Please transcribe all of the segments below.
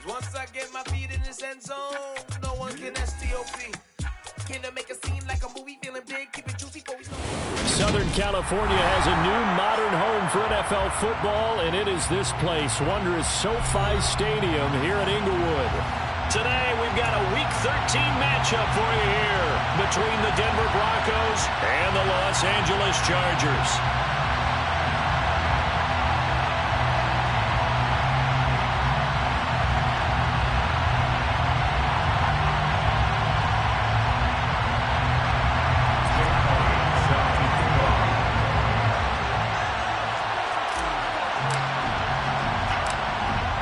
Once I get my feet in this end zone, no one can STOP. Can I make a scene like a movie, feeling big, keep it juicy before we start. Southern California has a new modern home for NFL football, and it is this place, wondrous SoFi Stadium here at Inglewood. Today, we've got a Week 13 matchup for you here between the Denver Broncos and the Los Angeles Chargers.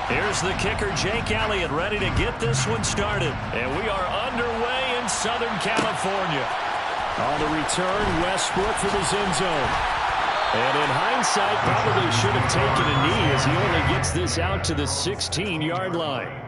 Here's the kicker, Jake Elliott, ready to get this one started. And we are underway in Southern California. On the return, Westbrook from his end zone. And in hindsight, probably should have taken a knee as he only gets this out to the 16-yard line.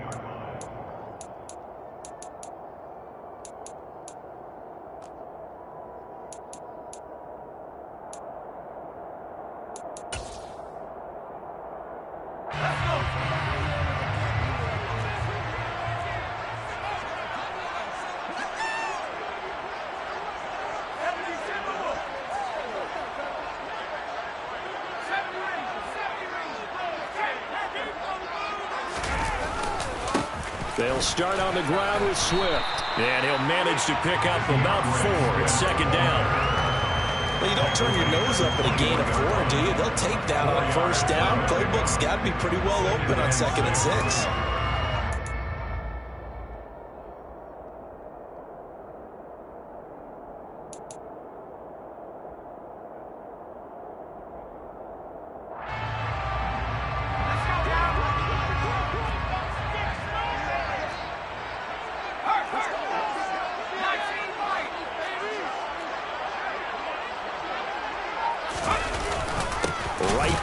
They'll start on the ground with Swift. And he'll manage to pick up about 4 at second down. Well, you don't turn your nose up at a gain of 4, do you? They'll take that on first down. Playbook's got to be pretty well open on 2nd and 6.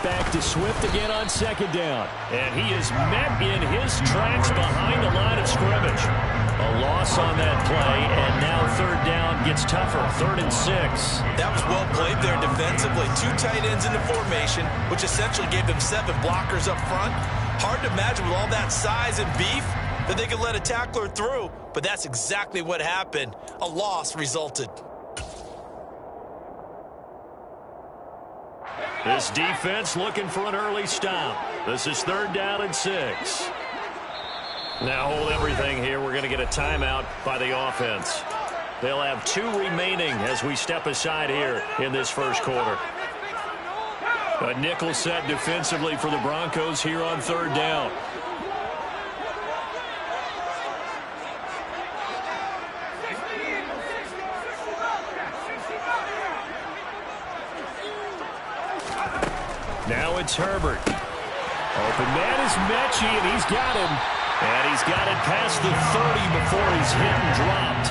Back to Swift again on second down. And he is met in his tracks behind the line of scrimmage. A loss on that play, and now third down gets tougher. 3rd and 6. That was well played there defensively. 2 tight ends in the formation, which essentially gave them 7 blockers up front. Hard to imagine with all that size and beef that they could let a tackler through, but that's exactly what happened. A loss resulted. This defense looking for an early stop. This is 3rd down and 6. Now hold everything here. We're going to get a timeout by the offense. They'll have 2 remaining as we step aside here in this first quarter. A nickel set defensively for the Broncos here on 3rd down. Now it's Herbert. Open man is Mechie, and he's got him. And he's got it past the 30 before he's hit and dropped.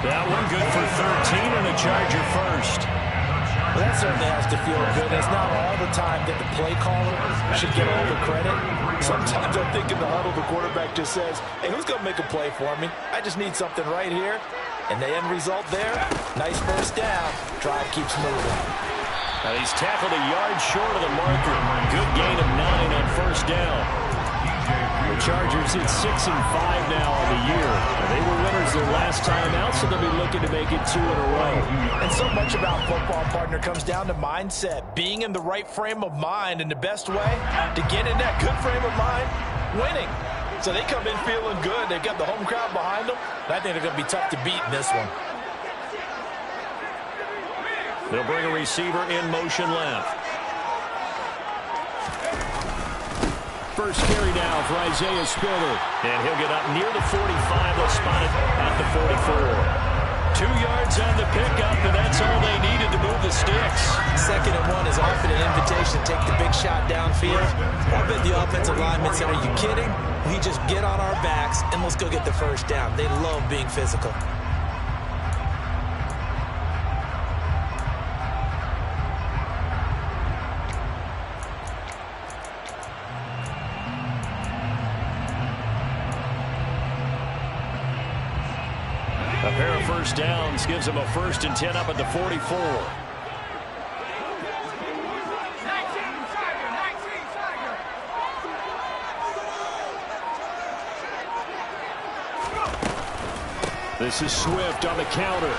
That one good for 13 and a Charger first. Well, that certainly has to feel good. It's not all the time that the play caller should get all the credit. Sometimes I think in the huddle, the quarterback just says, hey, who's going to make a play for me? I just need something right here. And the end result there, nice first down. Drive keeps moving. And he's tackled a yard short of the marker. Good gain of 9 on first down. The Chargers at 6-5 now on the year. They were winners their last time out, so they'll be looking to make it 2 in a row. And so much about football, partner, comes down to mindset. Being in the right frame of mind, and the best way to get in that good frame of mind, winning. So they come in feeling good. They've got the home crowd behind them. And I think they're going to be tough to beat in this one. They'll bring a receiver in motion left. First carry now for Isaiah Spiller. And he'll get up near the 45. They'll spot it at the 44. 2 yards on the pickup, and that's all they needed to move the sticks. 2nd and 1 is often an invitation to take the big shot downfield. I bet the offensive linemen said, are you kidding? We just get on our backs, and let's go get the first down. They love being physical. A pair of first downs gives him a 1st and 10 up at the 44. This is Swift on the counter.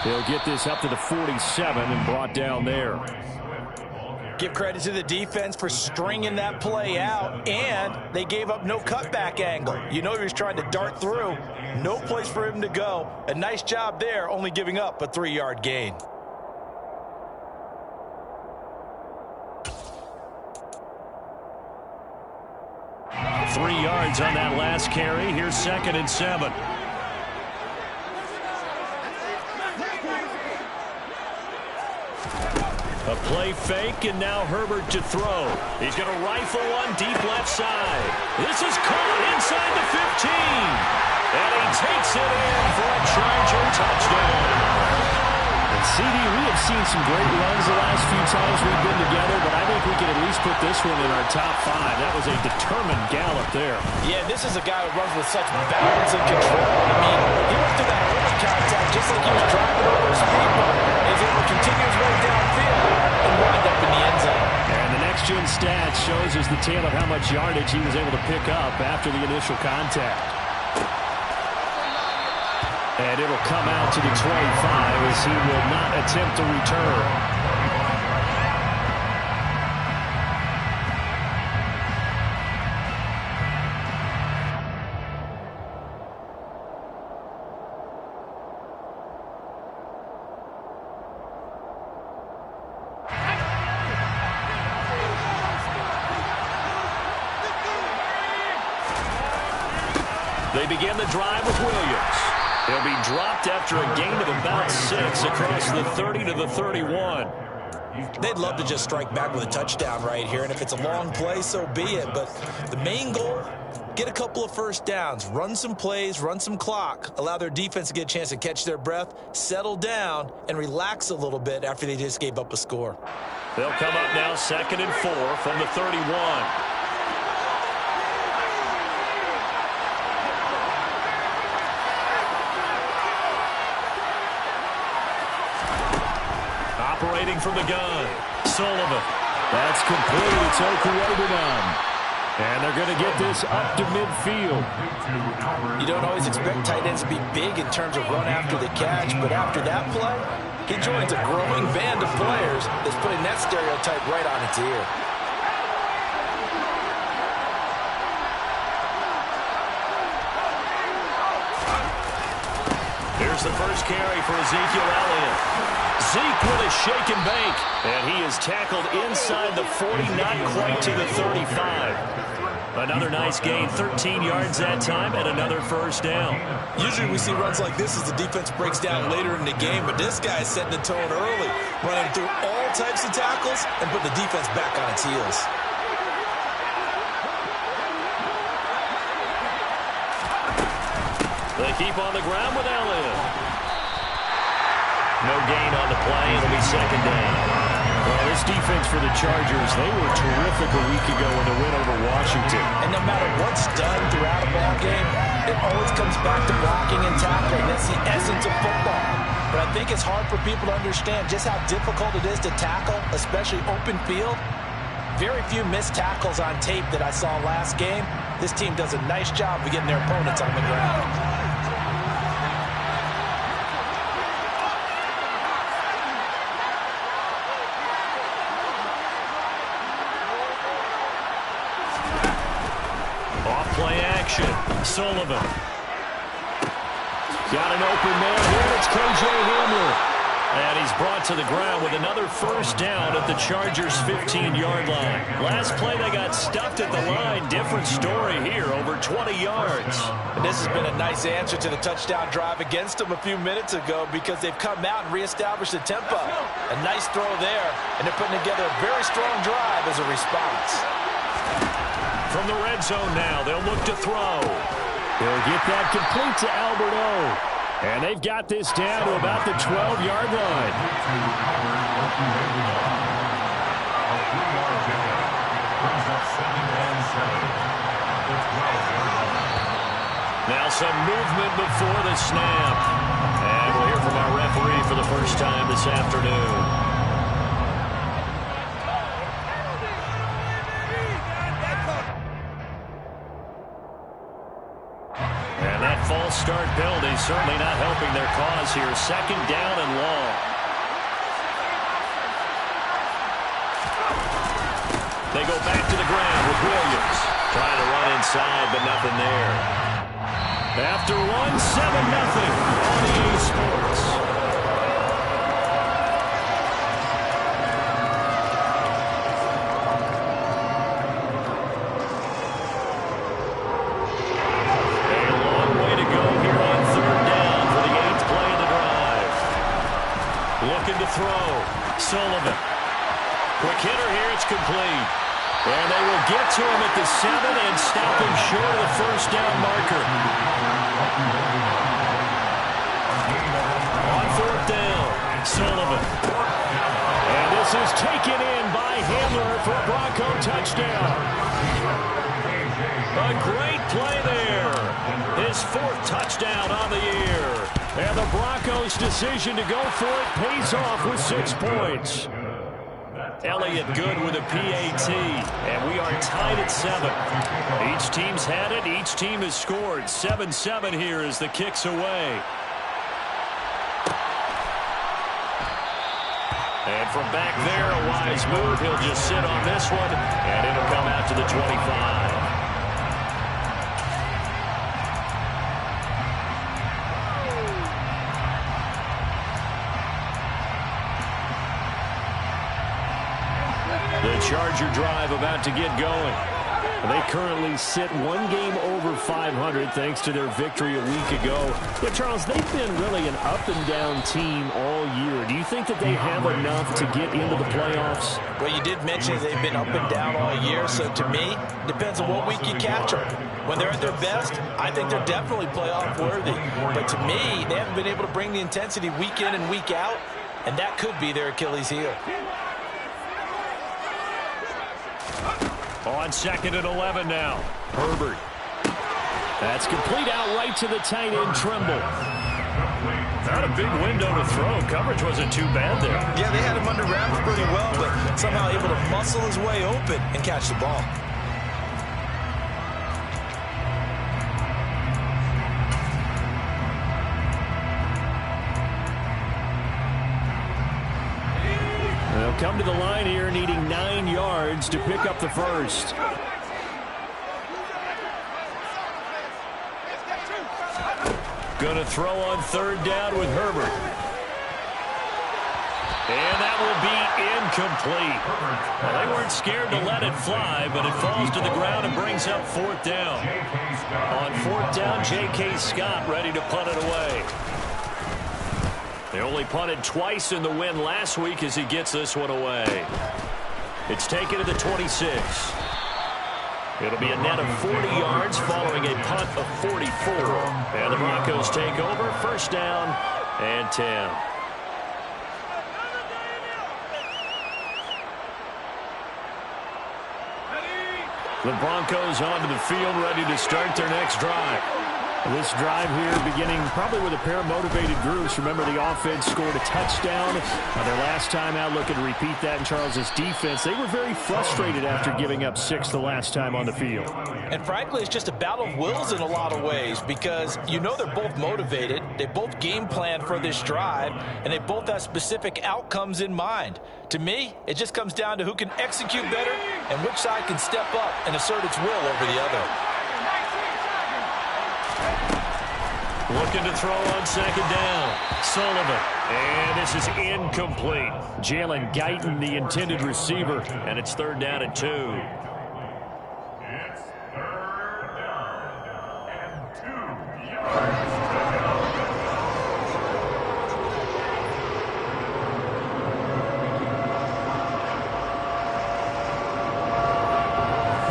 He'll get this up to the 47 and brought down there. Give credit to the defense for stringing that play out, and they gave up no cutback angle. You know he was trying to dart through. No place for him to go. A nice job there, only giving up a 3-yard gain. Three yards on that last carry. Here's 2nd and 7. A play fake, and now Herbert to throw. He's going to rifle one deep left side. This is caught inside the 15. And he takes it in for a Charger touchdown. And CD, we have seen some great runs the last few times we've been together, but I think we can at least put this one in our top 5. That was a determined gallop there. Yeah, this is a guy who runs with such balance and control. I mean, he went through that early contact just like he was driving over a speed bump. He's able to continue his way downfield and wind up in the end zone. And the next-gen stats shows us the tale of how much yardage he was able to pick up after the initial contact. And it'll come out to the 25 as he will not attempt to return. They begin the drive with Williams. He'll be dropped after a gain of about 6 across the 30 to the 31. They'd love to just strike back with a touchdown right here, and if it's a long play, so be it. But the main goal, get a couple of first downs, run some plays, run some clock, allow their defense to get a chance to catch their breath, settle down, and relax a little bit after they just gave up a score. They'll come up now 2nd and 4 from the 31. Operating from the gun, Sullivan. That's complete. It's Okuwebunam. And they're going to get this up to midfield. You don't always expect tight ends to be big in terms of run after the catch, but after that play, he joins a growing band of players that's putting that stereotype right on its ear. Here's the first carry for Ezekiel Elliott. Zeke with a shake and bake, and he is tackled inside the 40, not quite to the 35. Another nice gain, 13 yards that time, and another first down. Usually we see runs like this as the defense breaks down later in the game, but this guy is setting the tone early, running through all types of tackles and putting the defense back on its heels. They keep on the ground with Elliott. No gain on the play. It'll be 2nd down. Well, this defense for the Chargers, they were terrific a week ago in the win over Washington. And no matter what's done throughout a ball game, it always comes back to blocking and tackling. That's the essence of football. But I think it's hard for people to understand just how difficult it is to tackle, especially open field. Very few missed tackles on tape that I saw last game. This team does a nice job of getting their opponents on the ground. Sullivan. Got an open man here. It's KJ Hamler. And he's brought to the ground with another first down at the Chargers' 15-yard line. Last play, they got stuffed at the line. Different story here, over 20 yards. And this has been a nice answer to the touchdown drive against them a few minutes ago because they've come out and reestablished the tempo. A nice throw there, and they're putting together a very strong drive as a response. From the red zone now, they'll look to throw. He'll get that complete to Albert O. And they've got this down to about the 12-yard line. Now some movement before the snap. And we'll hear from our referee for the first time this afternoon. false start penalty certainly not helping their cause here. Second down and long. They go back to the ground with Williams. Trying to run inside, but nothing there. After one, 7-0 on EA Sports. A long way to go here on third down for the 8th play of the drive. Looking to throw. Sullivan. Quick hitter here, it's complete. And they will get to him at the 7 and stop him short of the first down marker. On fourth down, Sullivan. And this is taken in by Hamler for a Bronco touchdown. A great play there. His 4th touchdown on the year. And the Broncos' decision to go for it pays off with 6 points. Elliott good with a PAT, and we are tied at 7. Each team's had it. Each team has scored. 7-7 here as the kick's away. And from back there, a wise move. He'll just sit on this one, and it'll come out to the 25. The Charger drive about to get going. They currently sit 1 game over 500 thanks to their victory a week ago. Yeah, Charles, they've been really an up-and-down team all year. Do you think that they have enough to get into the playoffs? Well, you did mention they've been up and down all year, so to me, depends on what week you catch them. When they're at their best, I think they're definitely playoff worthy. But to me, they haven't been able to bring the intensity week in and week out, and that could be their Achilles heel. On 2nd and 11 now. Herbert. That's complete out right to the tight end, Trimble. Not a big window to throw. Coverage wasn't too bad there. Yeah, they had him under wraps pretty well, but somehow able to muscle his way open and catch the ball. They'll come to the line here needing 9 yards to pick up the first. Going to throw on 3rd down with Herbert. And that will be incomplete. Well, they weren't scared to let it fly, but it falls to the ground and brings up 4th down. On 4th down, J.K. Scott ready to punt it away. They only punted twice in the win last week as he gets this one away. It's taken to the 26. It'll be a net of 40 yards following a punt of 44. And the Broncos take over. 1st down and 10. The Broncos onto the field ready to start their next drive. This drive here beginning probably with a pair of motivated groups. Remember, the offense scored a touchdown. Their last time out, looking to repeat that in Charles's defense. They were very frustrated after giving up 6 the last time on the field. And frankly, it's just a battle of wills in a lot of ways because you know they're both motivated. They both game plan for this drive, and they both have specific outcomes in mind. To me, it just comes down to who can execute better and which side can step up and assert its will over the other. Looking to throw on 2nd down. Sullivan. And this is incomplete. Jalen Guyton, the intended receiver. And it's 3rd down and 2. It's 3rd down and 2 yards.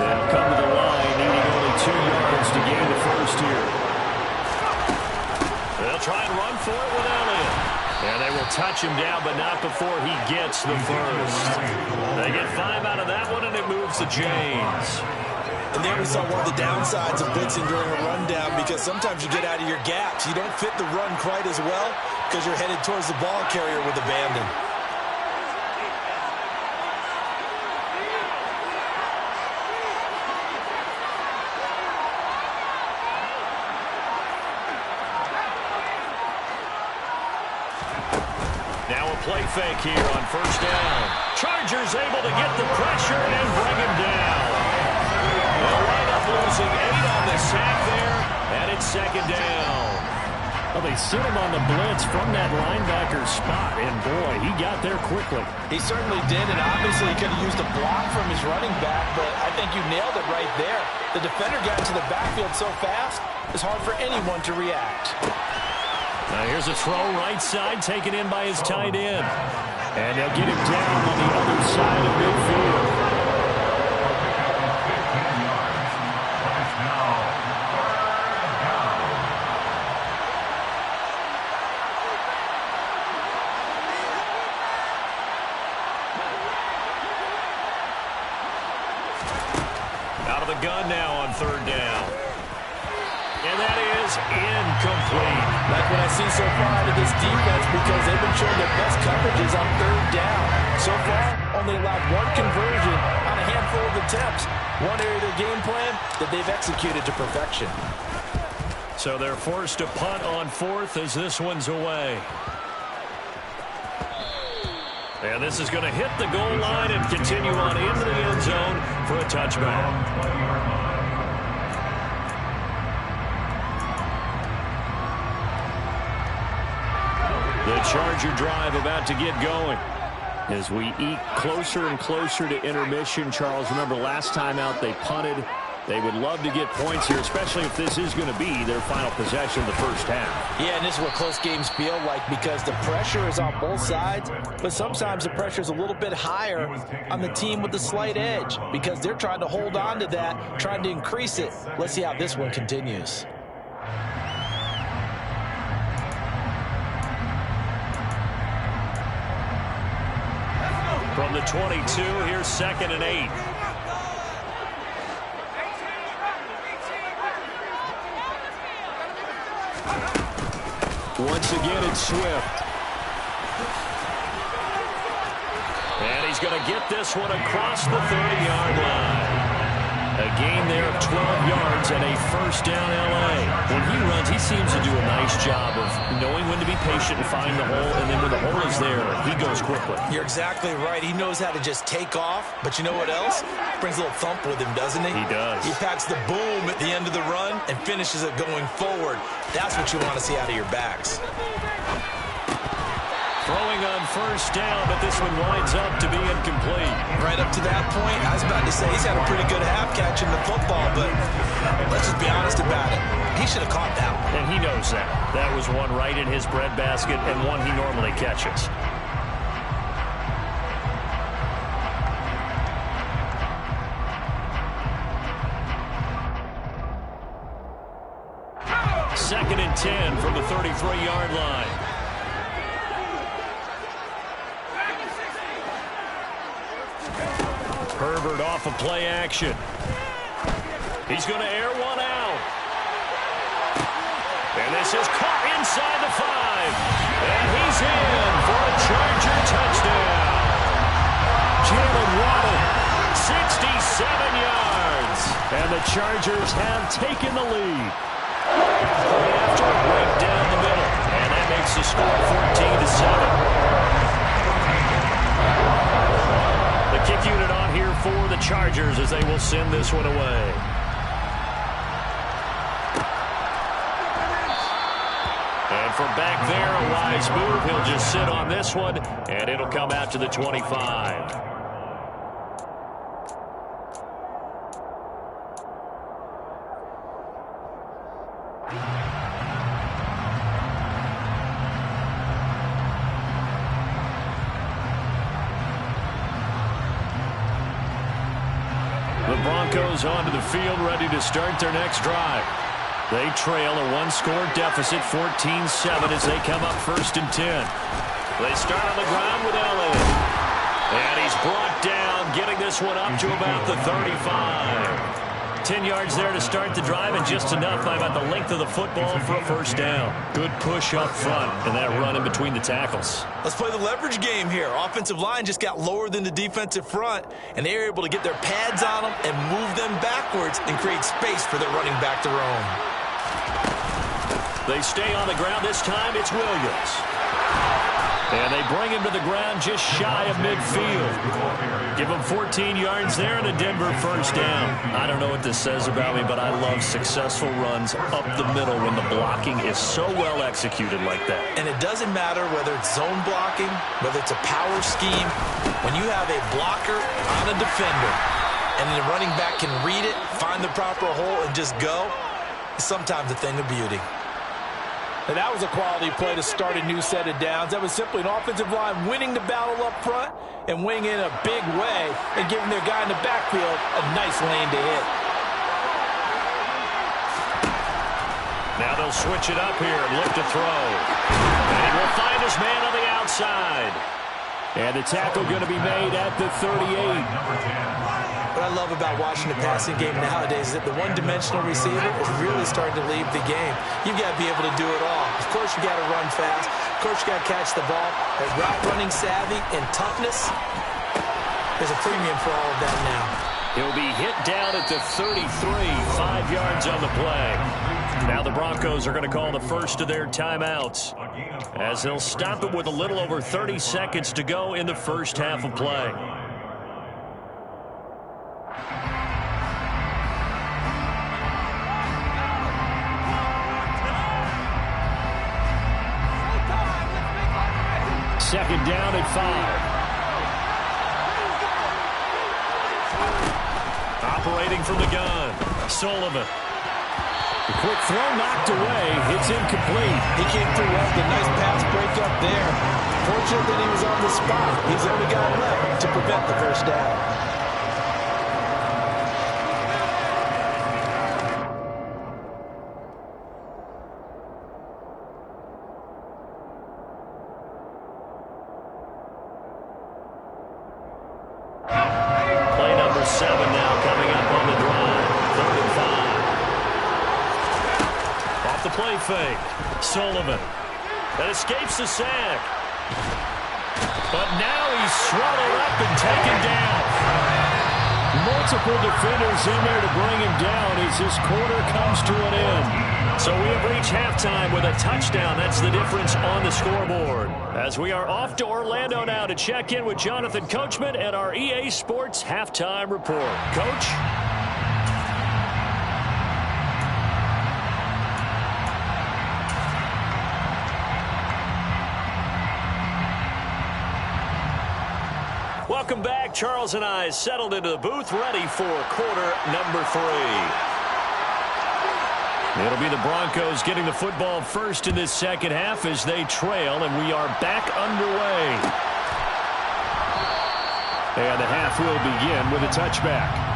They'll come to the line, needing only 2 yards to gain the first here. They'll try and run for it with Elliott. And they will touch him down, but not before he gets the first. They get 5 out of that one, and it moves to James. And there we saw one of the downsides of blitzing during a rundown because sometimes you get out of your gaps. You don't fit the run quite as well because you're headed towards the ball carrier with abandon. play fake here on first down. Chargers able to get the pressure and bring him down. They'll wind up losing 8 on the sack there, and it's second down. Well, they sent him on the blitz from that linebacker spot, and boy, he got there quickly. He certainly did, and obviously he could have used a block from his running back, but I think you nailed it right there. The defender got into the backfield so fast, it's hard for anyone to react. Now here's a throw right side, taken in by his tight end. And they'll get him down on the other side of midfield. Out of the gun now on third down. And that is incomplete. Like what I see so far out of this defense, because they've been showing their best coverages on third down. So far, only allowed 1 conversion on a handful of attempts. One area of their game plan that they've executed to perfection. So they're forced to punt on fourth as this one's away. And this is going to hit the goal line and continue on into the end zone for a touchback. The Charger drive about to get going. As we eke closer and closer to intermission, Charles, remember last time out they punted. They would love to get points here, especially if this is going to be their final possession of the first half. Yeah, and this is what close games feel like, because the pressure is on both sides, but sometimes the pressure is a little bit higher on the team with the slight edge because they're trying to hold on to that, trying to increase it. Let's see how this one continues. From the 22, here's 2nd and 8. Once again, it's Swift. And he's going to get this one across the 30-yard line. A gain there of 12 yards and a first down L.A. When he runs, he seems to do a nice job of knowing when to be patient and find the hole, and then when the hole is there, he goes quickly. You're exactly right. He knows how to just take off, but you know what else? Brings a little thump with him, doesn't he? He does. He packs the boom at the end of the run and finishes it going forward. That's what you want to see out of your backs. Throwing on first down, but this one winds up to be incomplete. Right up to that point, I was about to say he's had a pretty good half catching the football, but let's just be honest about it. He should have caught that one. And he knows that. That was one right in his breadbasket and one he normally catches. Second and 10 from the 33-yard line. Herbert off of play action. He's going to air one out. And this is caught inside the 5. And he's in for a Charger touchdown. Jalen Waddle, 67 yards. and the Chargers have taken the lead. After a break down the middle. And that makes the score 14-7. The kick unit on here for the Chargers as they will send this one away. And from back there, a wise move. He'll just sit on this one, and it'll come out to the 25. The Broncos onto the field, ready to start their next drive. They trail a one-score deficit, 14-7, as they come up 1st and 10. They start on the ground with Elliott. And he's brought down, getting this one up to about the 35. 10 yards there to start the drive, and just enough by about the length of the football for a first down. Good push up front, and that run in between the tackles. Let's play the leverage game here. Offensive line just got lower than the defensive front, and they were able to get their pads on them and move them backwards and create space for their running back to roam. They stay on the ground. This time it's Williams. And they bring him to the ground just shy of midfield. Give him 14 yards there and a Denver first down. I don't know what this says about me, but I love successful runs up the middle when the blocking is so well executed like that. And it doesn't matter whether it's zone blocking, whether it's a power scheme. When you have a blocker on a defender and the running back can read it, find the proper hole, and just go, it's sometimes a thing of beauty. And that was a quality play to start a new set of downs. That was simply an offensive line winning the battle up front and winning in a big way and giving their guy in the backfield a nice lane to hit. Now they'll switch it up here and look to throw. And he will find his man on the outside. And the tackle going to be made at the 38. What I love about watching the passing game nowadays is that the one-dimensional receiver is really starting to leave the game. You've got to be able to do it all. Of course, you got to run fast. Of course, you got to catch the ball. But route running savvy and toughness, there's a premium for all of that now. He'll be hit down at the 33, 5 yards on the play. Now the Broncos are going to call the first of their timeouts as they'll stop it with a little over 30 seconds to go in the first half of play. Second down at 5. Operating from the gun, Sullivan. The quick throw knocked away. It's incomplete. He came through well. The nice pass break up there. Fortunate that he was on the spot. He's only got left to prevent the first down. Fake. Sullivan that escapes the sack. But now he's swallowed up and taken down. Multiple defenders in there to bring him down as this quarter comes to an end. So we have reached halftime with a touchdown. That's the difference on the scoreboard. As we are off to Orlando now to check in with Jonathan Coachman at our EA Sports Halftime Report. Coach? Welcome back. Charles and I settled into the booth, ready for quarter number 3. It'll be the Broncos getting the football first in this second half as they trail, and we are back underway. And the half will begin with a touchback.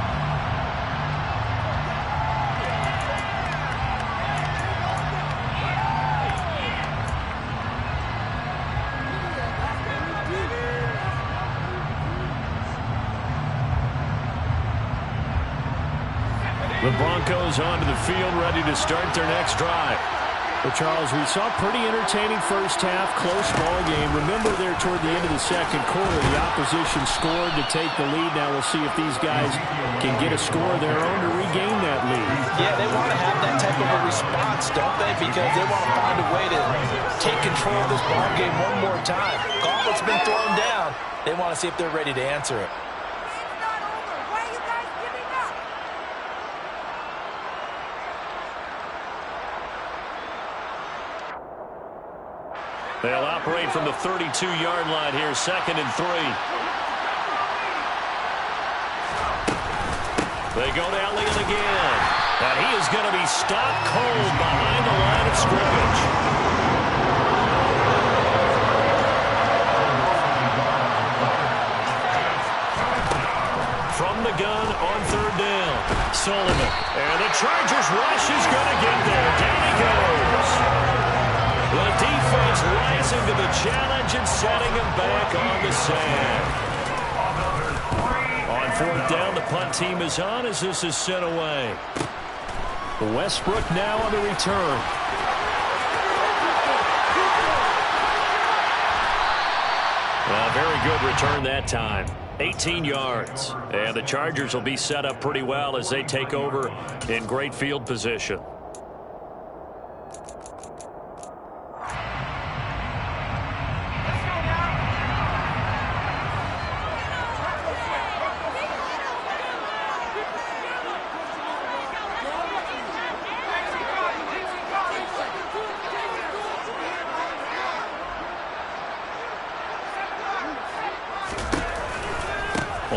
The Broncos onto the field, ready to start their next drive. Well, Charles, we saw a pretty entertaining first half, close ball game. Remember there toward the end of the second quarter, the opposition scored to take the lead. Now we'll see if these guys can get a score of their own to regain that lead. Yeah, they want to have that type of a response, don't they? Because they want to find a way to take control of this ball game one more time. Gauntlet's been thrown down. They want to see if they're ready to answer it. They'll operate from the 32-yard line here, 2nd and 3. They go to Elliott again. And he is going to be stopped cold behind the line of scrimmage. From the gun on 3rd down, Sullivan. And the Chargers rush is going to get there. Down he goes. The defense rising to the challenge and setting him back on the sack. On 4th down, the punt team is on as this is sent away. Westbrook now on the return. Well, very good return that time. 18 yards. And the Chargers will be set up pretty well as they take over in great field position.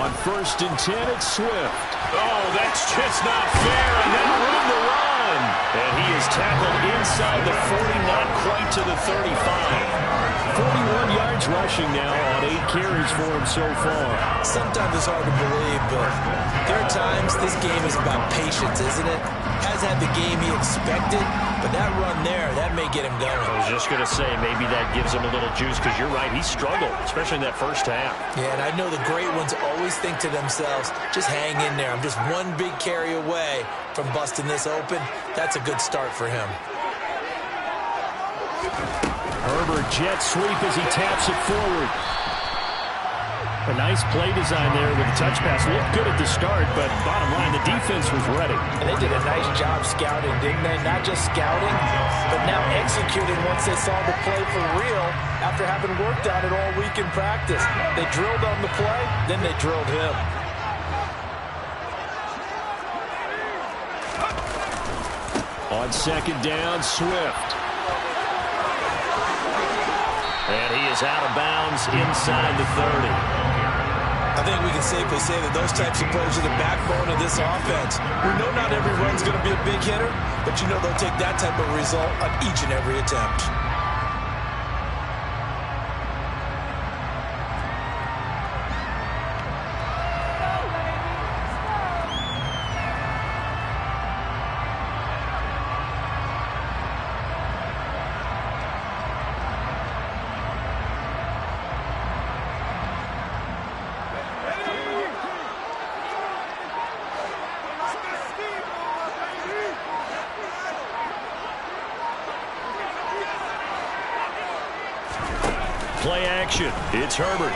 On 1st and 10, it's Swift. Oh, that's just not fair, and now room to run. And he is tackled inside the 40, not quite to the 35. 41 yards rushing now on 8 carries for him so far. Sometimes it's hard to believe, but there are times this game is about patience, isn't it? Hasn't had the game he expected, but that run there, that may get him going. I was just going to say, maybe that gives him a little juice, because you're right, he struggled, especially in that first half. Yeah, and I know the great ones always think to themselves, just hang in there. I'm just one big carry away from busting this open. That's a good start for him. Herbert jet sweep as he taps it forward. A nice play design there with the touch pass. Looked good at the start, but bottom line, the defense was ready. And they did a nice job scouting, didn't they? Not just scouting, but now executing once they saw the play for real after having worked on it all week in practice. They drilled on the play, then they drilled him. On 2nd down, Swift. And he is out of bounds inside the 30. I think we can safely say that those types of plays are the backbone of this offense. We know not every run's going to be a big hitter, but you know they'll take that type of result on each and every attempt. Play action. It's Herbert.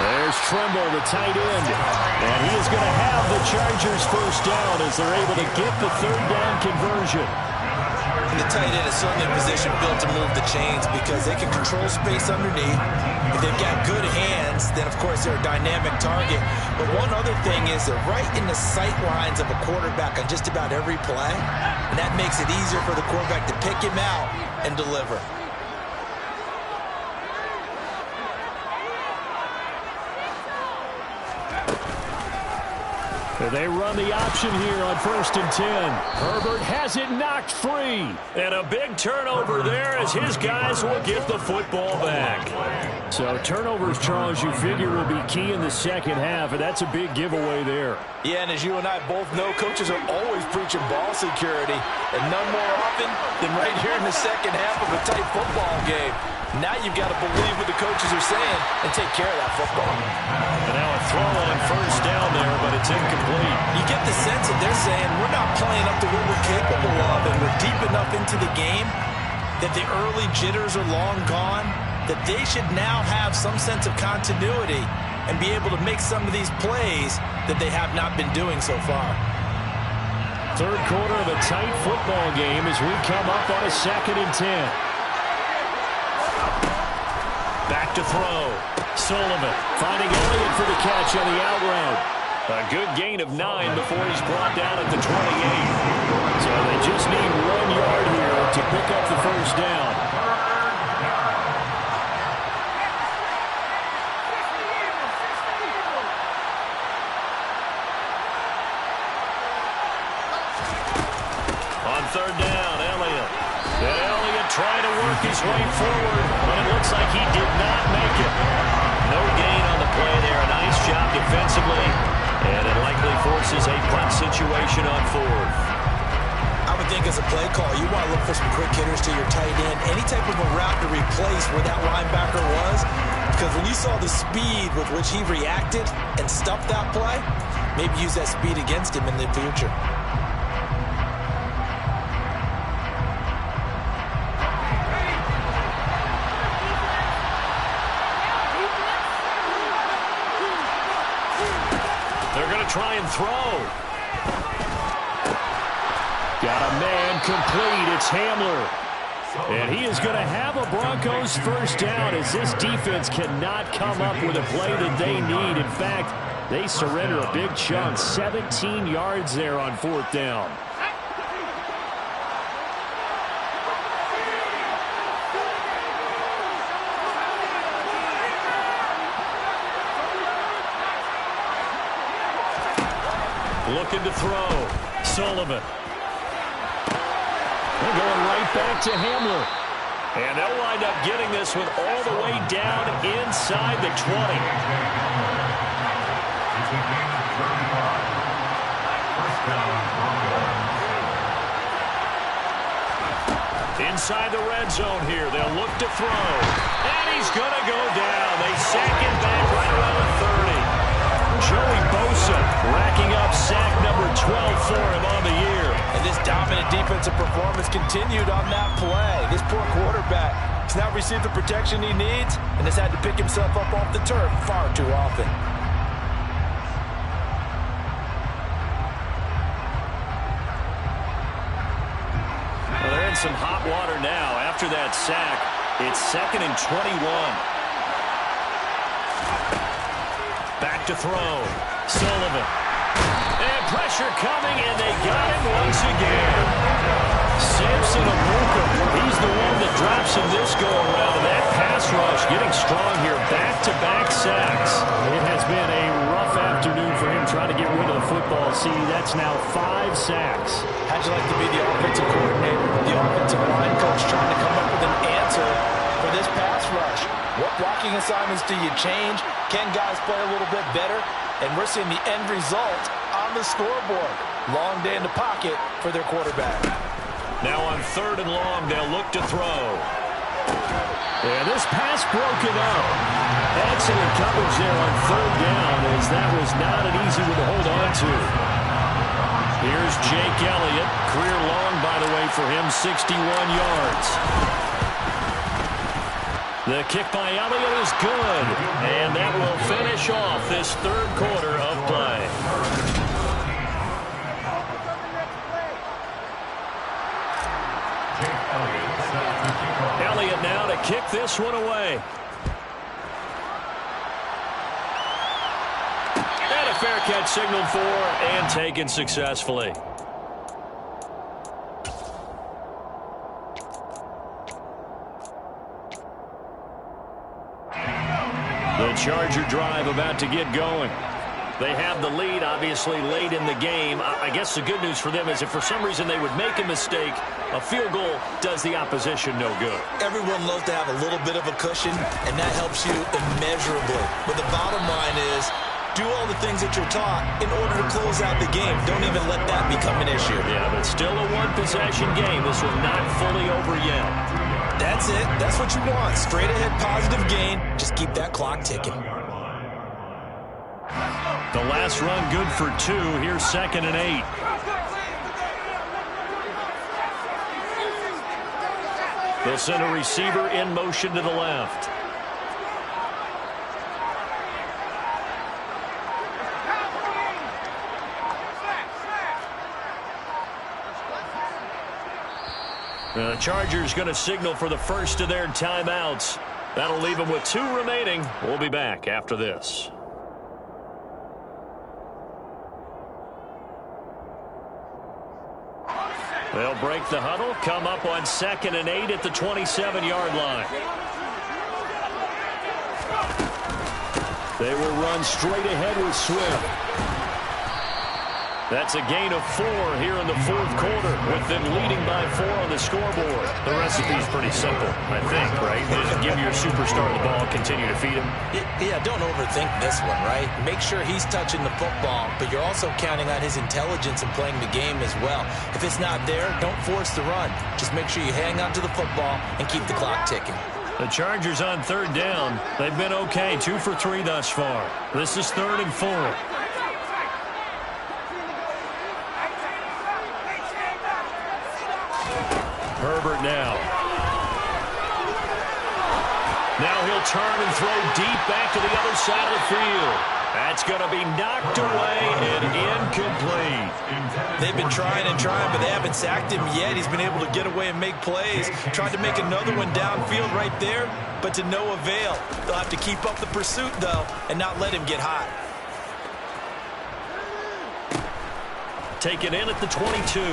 There's Tremble, the tight end. And he is going to have the Chargers first down as they're able to get the 3rd down conversion. And the tight end is certainly a position built to move the chains because they can control space underneath. If they've got good hands, then of course they're a dynamic target. But one other thing is they're right in the sight lines of a quarterback on just about every play. And that makes it easier for the quarterback to pick him out and deliver. They run the option here on 1st and 10. Herbert has it knocked free. And a big turnover there as his guys will get the football back. So turnovers, Charles, you figure will be key in the second half, and that's a big giveaway there. Yeah, and as you and I both know, coaches are always preaching ball security, and none more often than right here in the second half of a tight football game. Now you've got to believe what the coaches are saying and take care of that football. And now a throw on 1st down there, but it's incomplete. You get the sense that they're saying we're not playing up to what we're capable of, and we're deep enough into the game that the early jitters are long gone, that they should now have some sense of continuity and be able to make some of these plays that they have not been doing so far. 3rd quarter of a tight football game as we come up on a 2nd and 10. Back to throw. Sullivan finding Elliott for the catch on the out route. A good gain of 9 before he's brought down at the 28. So they just need 1 yard here to pick up the first down. On 3rd down, Elliott. And Elliott trying to work his way forward, but it looks like he did not make it. No gain on the play there. A nice job defensively, and it likely forces a punt situation on 4th. I would think as a play call, you want to look for some quick hitters to your tight end. Any type of a route to replace where that linebacker was, because when you saw the speed with which he reacted and stuffed that play, maybe use that speed against him in the future. Try and throw. Got a man complete. It's Hamler. And he is going to have a Broncos first down as this defense cannot come up with a play that they need. In fact, they surrender a big chunk. 17 yards there on 4th down. Looking to throw. Sullivan. They're going right back to Hamler. And they'll wind up getting this one all the way down inside the 20. Inside the red zone here. They'll look to throw. And he's going to go down. They sack him back right around the 30. Joey Bosa racking up sack number 12 for him on the year. And this dominant defensive performance continued on that play. This poor quarterback has now received the protection he needs and has had to pick himself up off the turf far too often. Well, they're in some hot water now. After that sack, it's 2nd and 21. Back to throw. Sullivan. And pressure coming, and they got him once again. Samson Abuka, he's the one that drops him this go-around. And that pass rush getting strong here. Back-to-back sacks. It has been a rough afternoon for him trying to get rid of the football. See, that's now 5 sacks. How'd you like to be the offensive coordinator, the offensive line coach, trying to come up with an answer for this pass rush? What blocking assignments do you change? Can guys play a little bit better? And we're seeing the end result on the scoreboard. Long day in the pocket for their quarterback. Now on 3rd and long, they'll look to throw. Yeah, this pass broken up. Excellent coverage there on 3rd down, as that was not an easy one to hold on to. Here's Jake Elliott. Career long, by the way, for him, 61 yards. The kick by Elliott is good, and that will finish off this 3rd quarter of play. Elliott now to kick this one away. And a fair catch signaled for and taken successfully. The Charger drive about to get going. They have the lead, obviously, late in the game. I guess the good news for them is if for some reason they would make a mistake, a field goal does the opposition no good. Everyone loves to have a little bit of a cushion, and that helps you immeasurably. But the bottom line is, do all the things that you're taught in order to close out the game. Don't even let that become an issue. Yeah, but still a one-possession game. This one not fully over yet. That's it. That's what you want. Straight ahead positive gain. Just keep that clock ticking. The last run good for 2. Here's 2nd and 8. They'll send a receiver in motion to the left. The Chargers going to signal for the first of their timeouts. That'll leave them with 2 remaining. We'll be back after this. They'll break the huddle, come up on 2nd and 8 at the 27-yard line. They will run straight ahead with Swift. That's a gain of 4 here in the 4th quarter, with them leading by 4 on the scoreboard. The recipe's pretty simple, I think, right? Just give your superstar the ball, continue to feed him. Yeah, don't overthink this one, right? Make sure he's touching the football, but you're also counting on his intelligence and playing the game as well. If it's not there, don't force the run. Just make sure you hang on to the football and keep the clock ticking. The Chargers on 3rd down. They've been okay, 2 for 3 thus far. This is 3rd and 4. Herbert now. Now he'll turn and throw deep back to the other side of the field. That's going to be knocked away and incomplete. They've been trying and trying, but they haven't sacked him yet. He's been able to get away and make plays. Tried to make another one downfield right there, but to no avail. They'll have to keep up the pursuit, though, and not let him get hot. Taken in at the 22.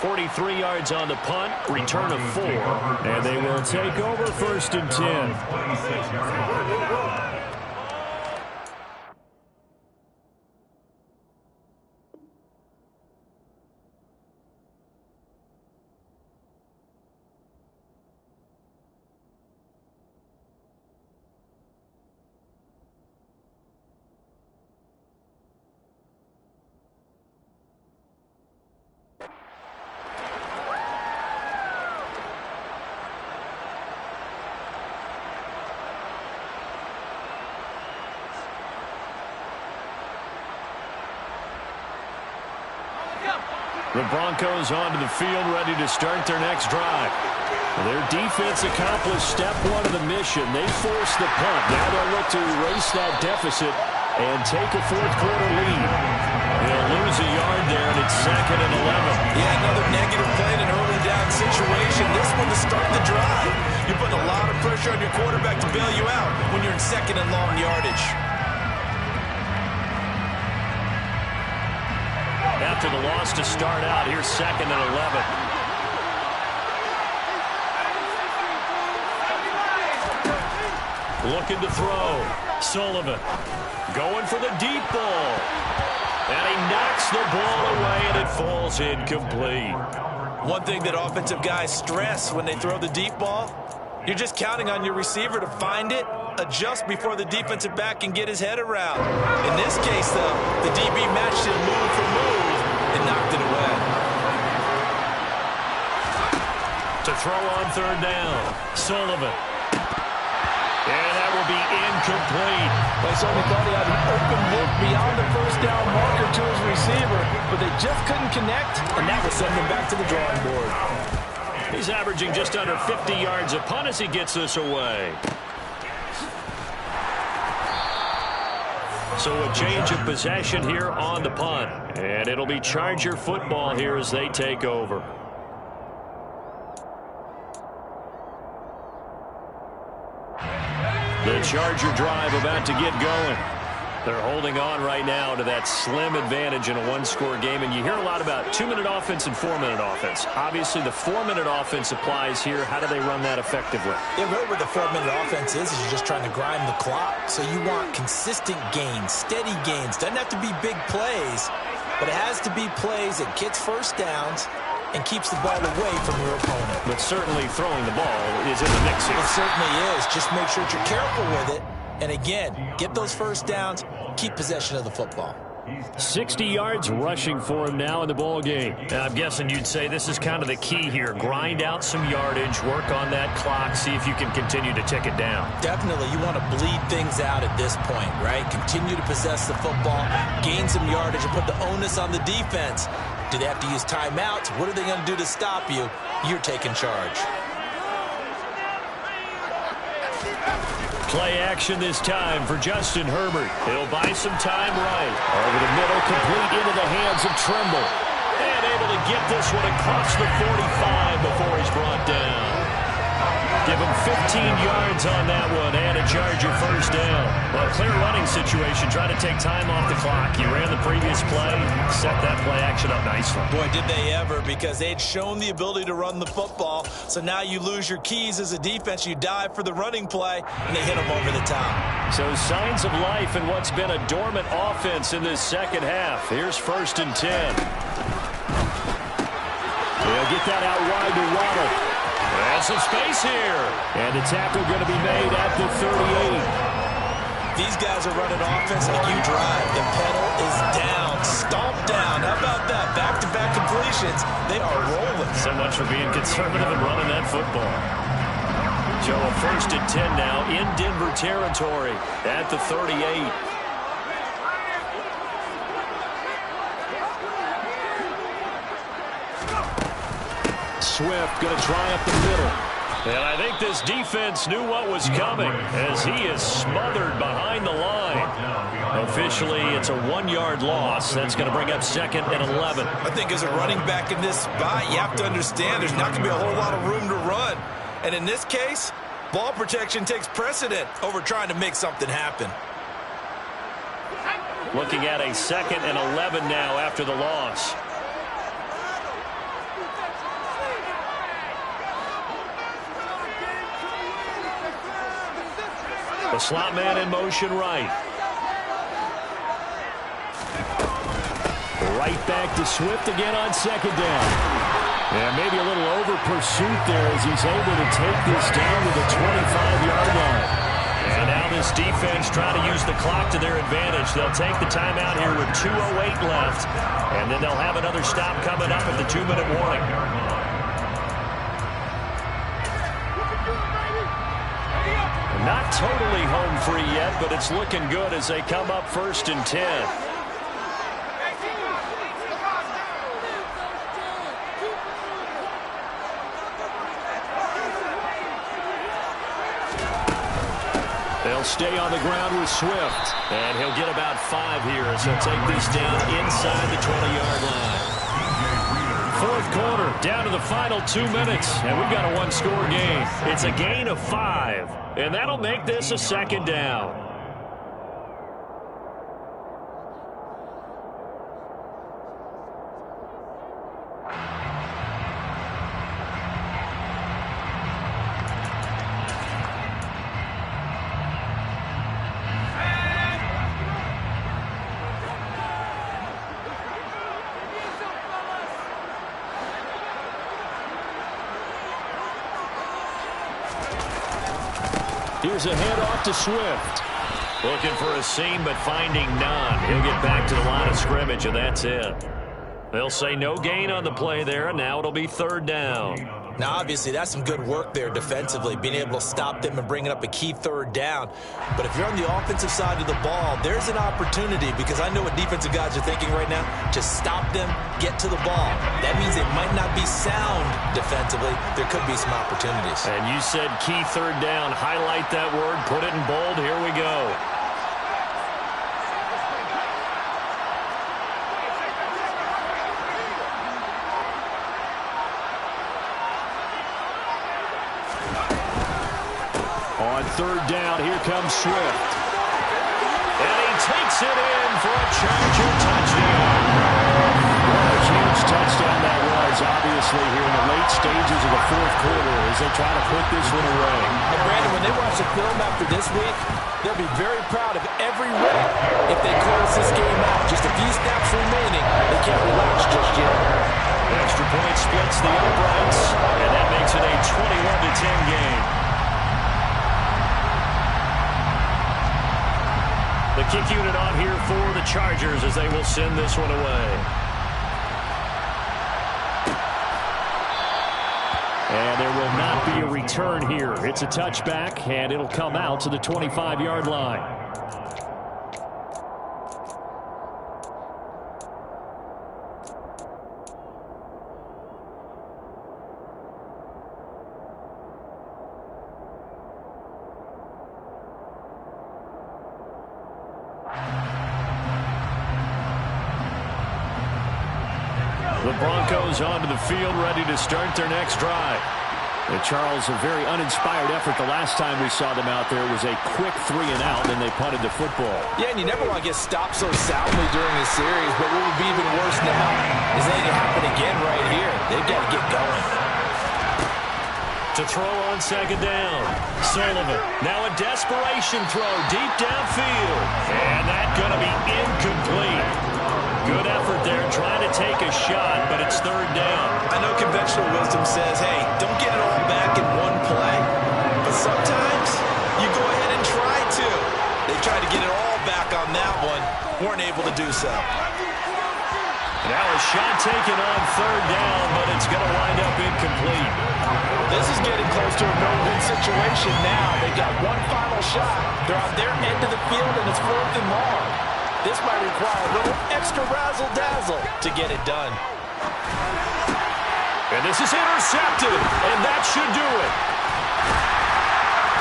43 yards on the punt, return of 4. And they will take over 1st and 10. The Broncos onto the field, ready to start their next drive. Their defense accomplished step one of the mission. They forced the punt. Now they'll look to erase that deficit and take a fourth-quarter lead. They'll lose a yard there, and it's 2nd and 11. Yeah, another negative play in an early down situation. This one to start the drive. You're putting a lot of pressure on your quarterback to bail you out when you're in 2nd and long yardage. After the loss to start out, here's 2nd and 11. Looking to throw. Sullivan going for the deep ball. And he knocks the ball away, and it falls incomplete. One thing that offensive guys stress when they throw the deep ball, you're just counting on your receiver to find it, adjust before the defensive back can get his head around. In this case, though, the DB matched it move for move and knocked it away. To throw on 3rd down, Sullivan. And that will be incomplete. They certainly thought he had an open look beyond the first down marker to his receiver, but they just couldn't connect, and that will send them back to the drawing board. He's averaging just under 50 yards a punt as he gets this away. So a change of possession here on the punt. And it'll be Charger football here as they take over. The Charger drive about to get going. They're holding on right now to that slim advantage in a one-score game. And you hear a lot about 2-minute offense and 4-minute offense. Obviously, the 4-minute offense applies here. How do they run that effectively? Yeah, really what the 4-minute offense is you're just trying to grind the clock. So you want consistent gains, steady gains. Doesn't have to be big plays, but it has to be plays that gets first downs and keeps the ball away from your opponent. But certainly throwing the ball is in the mix here. It certainly is. Just make sure that you're careful with it. And again, get those first downs, keep possession of the football. 60 yards rushing for him now in the ball game. I'm guessing you'd say this is kind of the key here. Grind out some yardage, work on that clock, see if you can continue to tick it down. Definitely. You want to bleed things out at this point, right? Continue to possess the football, gain some yardage, and put the onus on the defense. Do they have to use timeouts? What are they going to do to stop you? You're taking charge. Play action this time for Justin Herbert. He'll buy some time right. Over the middle, complete into the hands of Trimble. And able to get this one across the 45 before he's brought down. Give him 15 yards on that one and a Charger first down. Well, clear running situation. Try to take time off the clock. You ran the previous play, set that play action up nicely. Boy, did they ever, because they'd shown the ability to run the football. So now you lose your keys as a defense. You dive for the running play, and they hit them over the top. So signs of life in what's been a dormant offense in this second half. Here's 1st and 10. They'll get that out wide to Waddle. And some space here. And the tackle going to be made at the 38. These guys are running offense like you drive. The pedal is down, stomped down. How about that? Back-to-back completions. They are rolling. So much for being conservative and running that football. Joe, a 1st and 10 now in Denver territory at the 38. Swift going to try up the middle. And I think this defense knew what was coming as he is smothered behind the line. Officially, it's a 1-yard loss. That's going to bring up 2nd and 11. I think as a running back in this spot, you have to understand there's not going to be a whole lot of room to run. And in this case, ball protection takes precedent over trying to make something happen. Looking at a 2nd and 11 now after the loss. The slot man in motion right. Right back to Swift again on 2nd down. And maybe a little over pursuit there as he's able to take this down to the 25-yard line. And now this defense trying to use the clock to their advantage. They'll take the timeout here with 2:08 left. And then they'll have another stop coming up at the 2-minute warning. Not totally home free yet, but it's looking good as they come up 1st and 10. They'll stay on the ground with Swift. And he'll get about 5 here as he'll take this down inside the 20-yard line. Fourth quarter, down to the final 2 minutes, and we've got a one-score game. It's a gain of 5, and that'll make this a second down. Here's a handoff to Swift. Looking for a seam, but finding none. He'll get back to the line of scrimmage, and that's it. They'll say no gain on the play there, and now it'll be third down. Now, obviously, that's some good work there defensively, being able to stop them and bringing up a key third down. But if you're on the offensive side of the ball, there's an opportunity, because I know what defensive guys are thinking right now. Just stop them, get to the ball. That means they might not be sound defensively. There could be some opportunities. And you said key third down. Highlight that word, put it in bold. Here we go. On third down, here comes Swift. And he takes it in for a Charger touchdown. What a huge touchdown that was, obviously, here in the late stages of the fourth quarter as they try to put this one away. And Brandon, when they watch the film after this week, they'll be very proud of every rep if they close this game out. Just a few snaps remaining. They can't relax just yet. Extra point splits the uprights, and that makes it a 21-10 game. The kick unit on here for the Chargers as they will send this one away. And there will not be a return here. It's a touchback, and it'll come out to the 25-yard line. The Broncos onto the field, ready to start their next drive. And Charles, a very uninspired effort the last time we saw them out there. It was a quick 3-and-out, and they punted the football. Yeah, and you never want to get stopped so soundly during a series, but what would be even worse now is letting it happen again right here. They've got to get going. To throw on second down, Sullivan. Now a desperation throw deep downfield. And that's going to be incomplete. Good effort there, trying to take a shot, but it's third down. I know conventional wisdom says, hey, don't get it all back in one play. But sometimes you go ahead and try to. They tried to get it all back on that one. Weren't able to do so. Now a shot taken on third down, but it's going to wind up incomplete. This is getting close to a no-win situation now. They've got one final shot. They're on their end of the field, and it's 4th and long. This might require a little extra razzle-dazzle to get it done. And this is intercepted, and that should do it.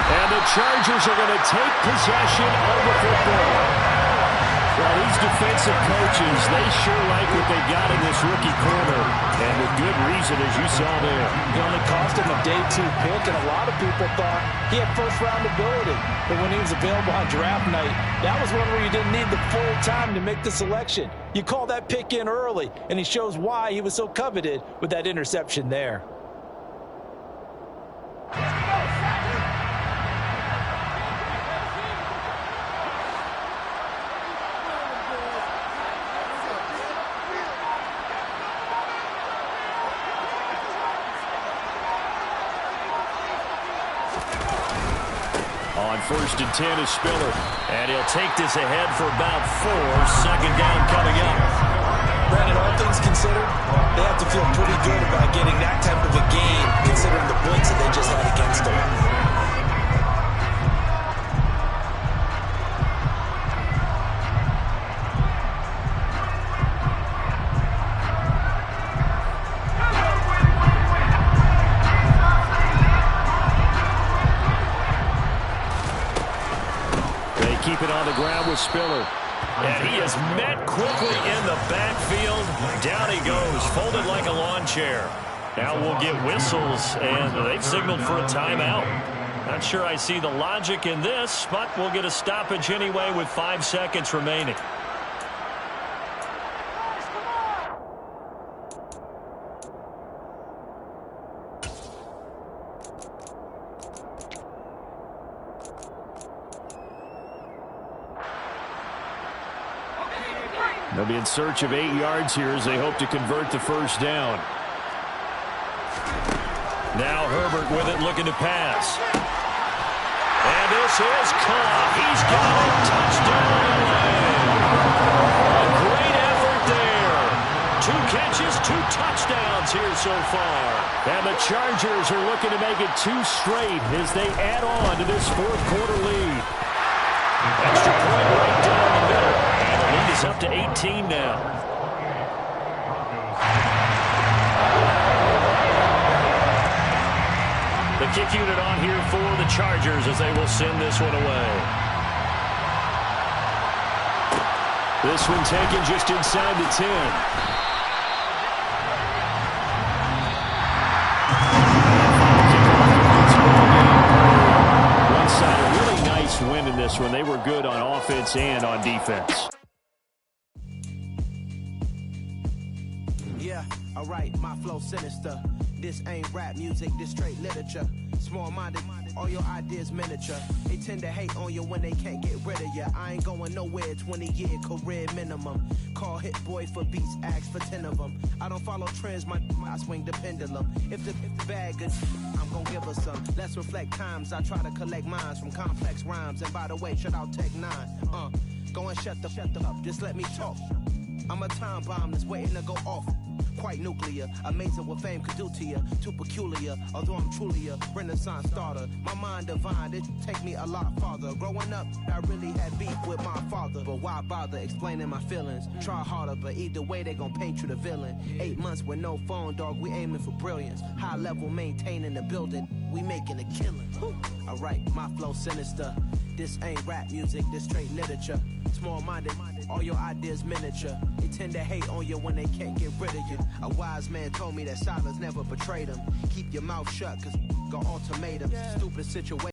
And the Chargers are going to take possession of the football. Well, these defensive coaches, they sure like what they got in this rookie corner. And with good reason, as you saw there. It only cost him a day 2 pick, and a lot of people thought he had first-round ability. But when he was available on draft night, that was one where you didn't need the full time to make the selection. You call that pick in early, and he shows why he was so coveted with that interception there. On 1st and 10 is Spiller. And he'll take this ahead for about 4. Second down coming up. Brandon, all things considered, they have to feel pretty good about getting that type of a game, considering the blitz that they just had against them. the ground with Spiller. And he is met quickly in the backfield. Down he goes, folded like a lawn chair. Now we'll get whistles, and they've signaled for a timeout. Not sure I see the logic in this, but we'll get a stoppage anyway with 5 seconds remaining. They'll be in search of 8 yards here as they hope to convert the first down. Now Herbert with it, looking to pass. And this is caught. He's got a touchdown. A great effort there. 2 catches, 2 touchdowns here so far. And the Chargers are looking to make it 2 straight as they add on to this fourth quarter lead. Extra point right down the middle. And the lead is up to 18 now. The kick unit on here for the Chargers as they will send this one away. This one taken just inside the 10. One side, a really nice win in this one. They were good on offense and on defense. Yeah, alright, my flow sinister. This ain't rap music, this straight literature. Small-minded, all your ideas miniature. They tend to hate on you when they can't get rid of you. I ain't going nowhere, 20-year career minimum. Call Hit Boy for beats, ask for 10 of them. I don't follow trends, I swing the pendulum. If the bag good, I'm gonna give her some. Let's reflect times, I try to collect minds from complex rhymes. And by the way, shut out Tech 9. Go and shut the up, just let me talk. I'm a time bomb that's waiting to go off. Quite nuclear, amazing what fame could do to you. Too peculiar, although I'm truly a renaissance starter. My mind divine, it take me a lot farther. Growing up, I really had beef with my father. But why bother explaining my feelings? Try harder, but either way they gon' paint you the villain. 8 months with no phone, dog, we aiming for brilliance. High level maintaining the building, we making a killing. Alright, my flow sinister. This ain't rap music, this straight literature. Small-minded, all your ideas miniature. They tend to hate on you when they can't get rid of you. A wise man told me that silence never betrayed him. Keep your mouth shut, cause got ultimatums. Stupid situation.